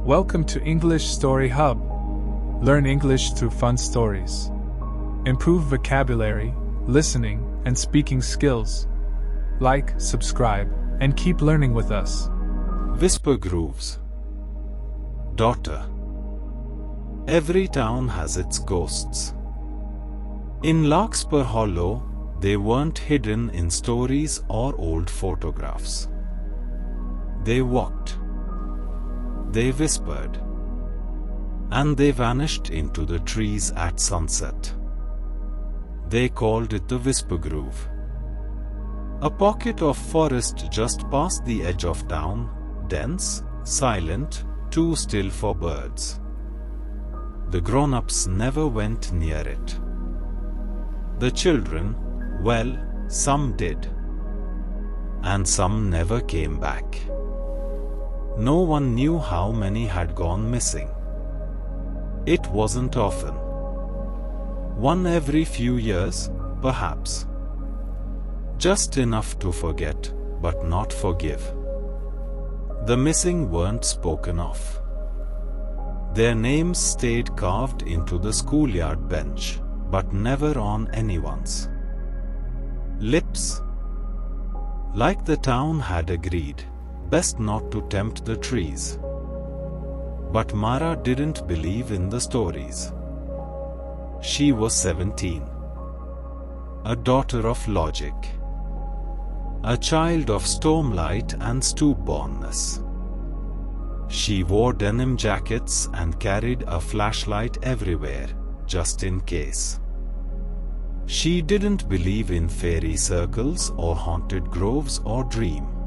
Welcome to English Story Hub. Learn English through fun stories. Improve vocabulary, listening, and speaking skills. Like, subscribe, and keep learning with us. Whispergrove's daughter. Every town has its ghosts. In Larkspur Hollow, they weren't hidden in stories or old photographs. They walked. They whispered. And they vanished into the trees at sunset. They called it the Whispergrove. A pocket of forest just past the edge of town, dense, silent, too still for birds. The grown-ups never went near it. The children, well, some did. And some never came back. No one knew how many had gone missing. It wasn't often. One every few years, perhaps. Just enough to forget, but not forgive. The missing weren't spoken of. Their names stayed carved into the schoolyard bench, but never on anyone's lips. Like the town had agreed, best not to tempt the trees. But Mara didn't believe in the stories. She was 17. A daughter of logic. A child of stormlight and stillbornness. She wore denim jackets and carried a flashlight everywhere, just in case. She didn't believe in fairy circles or haunted groves or dream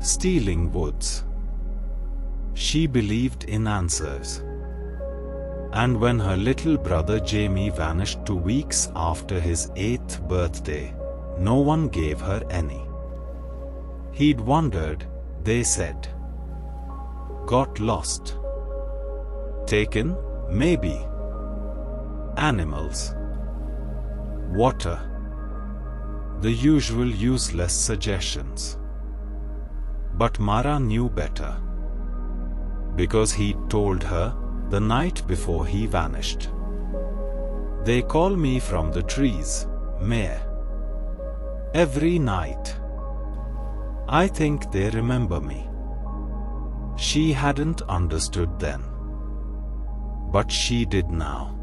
stealing woods. She believed in answers. And when her little brother Jamie vanished 2 weeks after his 8th birthday, no one gave her any. He'd wandered, they said. Got lost. Taken, maybe. Animals. Water. The usual useless suggestions. But Mara knew better. Because he'd told her the night before he vanished. They call me from the trees, Mare. Every night. I think they remember me. She hadn't understood then. But she did now.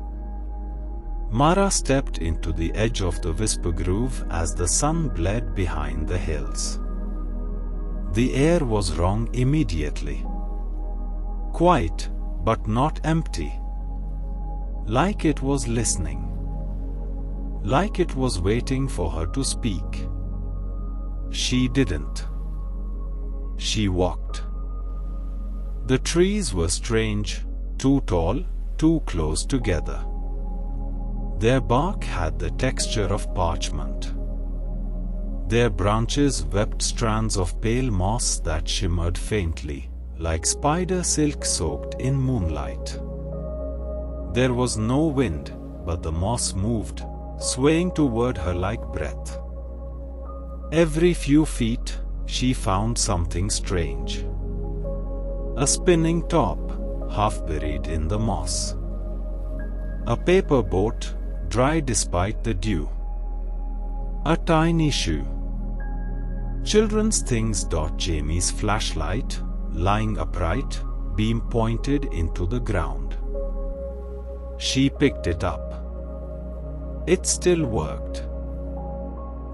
Mara stepped into the edge of the Whispergrove as the sun bled behind the hills. The air was wrong immediately. Quiet, but not empty. Like it was listening. Like it was waiting for her to speak. She didn't. She walked. The trees were strange, too tall, too close together. Their bark had the texture of parchment. Their branches webbed strands of pale moss that shimmered faintly, like spider silk soaked in moonlight. There was no wind, but the moss moved, swaying toward her like breath. Every few feet, she found something strange. A spinning top, half buried in the moss. A paper boat, dry despite the dew. A tiny shoe. Children's things. Jamie's flashlight, lying upright, beam pointed into the ground. She picked it up. It still worked.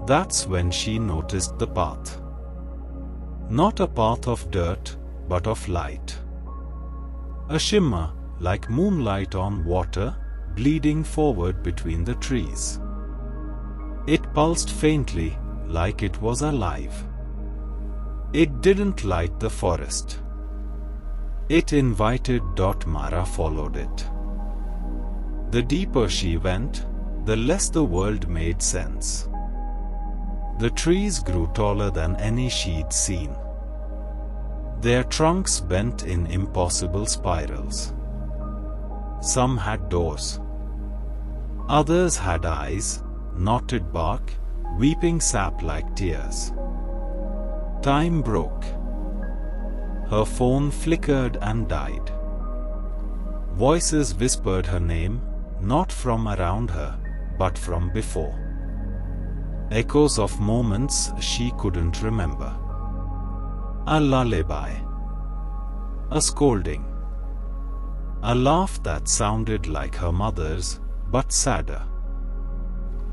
That's when she noticed the path. Not a path of dirt, but of light. A shimmer, like moonlight on water, bleeding forward between the trees. It pulsed faintly, like it was alive. It didn't light the forest. It invited. Mara followed it. The deeper she went, the less the world made sense. The trees grew taller than any she'd seen. Their trunks bent in impossible spirals. Some had doors. Others had eyes, knotted bark, weeping sap like tears. Time broke. Her phone flickered and died. Voices whispered her name, not from around her, but from before. Echoes of moments she couldn't remember. A lullaby. A scolding. A laugh that sounded like her mother's, but sadder.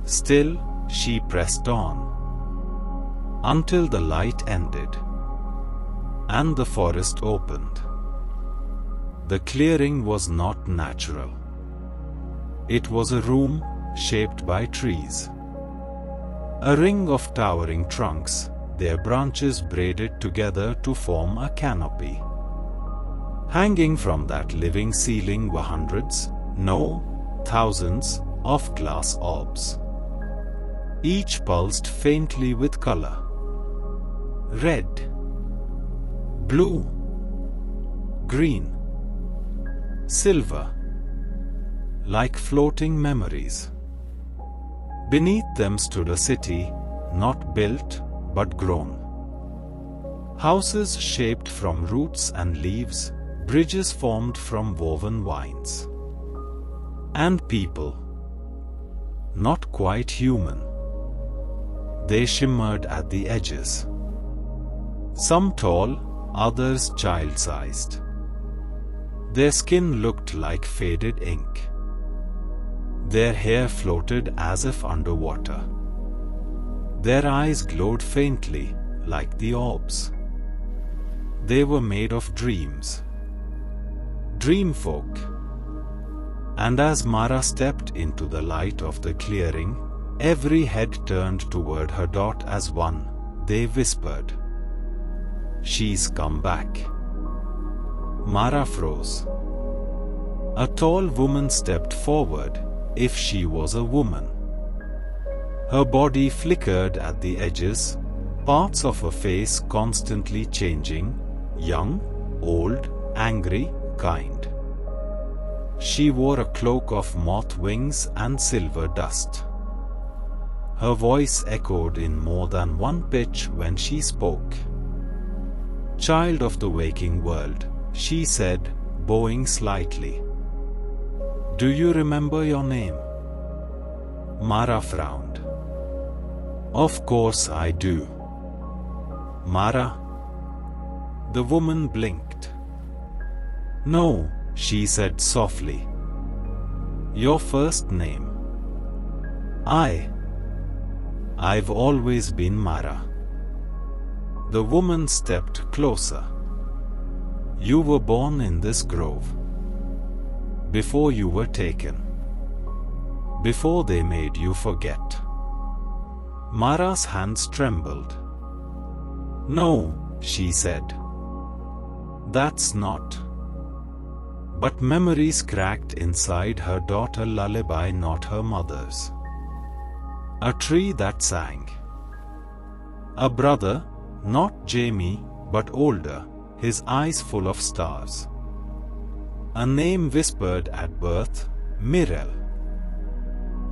Still, she pressed on. Until the light ended. And the forest opened. The clearing was not natural. It was a room shaped by trees. A ring of towering trunks, their branches braided together to form a canopy. Hanging from that living ceiling were hundreds, no, thousands, of glass orbs. Each pulsed faintly with color. Red, blue, green, silver, like floating memories. Beneath them stood a city, not built, but grown. Houses shaped from roots and leaves, bridges formed from woven vines. And people, not quite human. They shimmered at the edges. Some tall, others child-sized. Their skin looked like faded ink. Their hair floated as if underwater. Their eyes glowed faintly, like the orbs. They were made of dreams. Dream folk. And as Mara stepped into the light of the clearing, every head turned toward her dot as one. They whispered, "She's come back." Mara froze. A tall woman stepped forward, if she was a woman. Her body flickered at the edges, parts of her face constantly changing, young, old, angry, kind. She wore a cloak of moth wings and silver dust. Her voice echoed in more than one pitch when she spoke. "Child of the waking world," she said, bowing slightly. "Do you remember your name?" Mara frowned. "Of course I do." "Mara?" The woman blinked. "No," she said softly. "Your first name." I've always been Mara." The woman stepped closer. "You were born in this grove. Before you were taken. Before they made you forget." Mara's hands trembled. "No," she said. "That's not." But memories cracked inside her daughter lullaby, not her mother's. A tree that sang. A brother, not Jamie, but older, his eyes full of stars. A name whispered at birth, Mirel.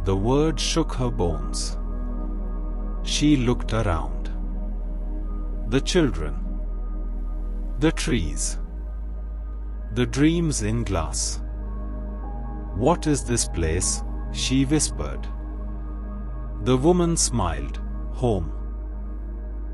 The word shook her bones. She looked around. The children. The trees. The dreams in glass. "What is this place?" she whispered. The woman smiled. "Home."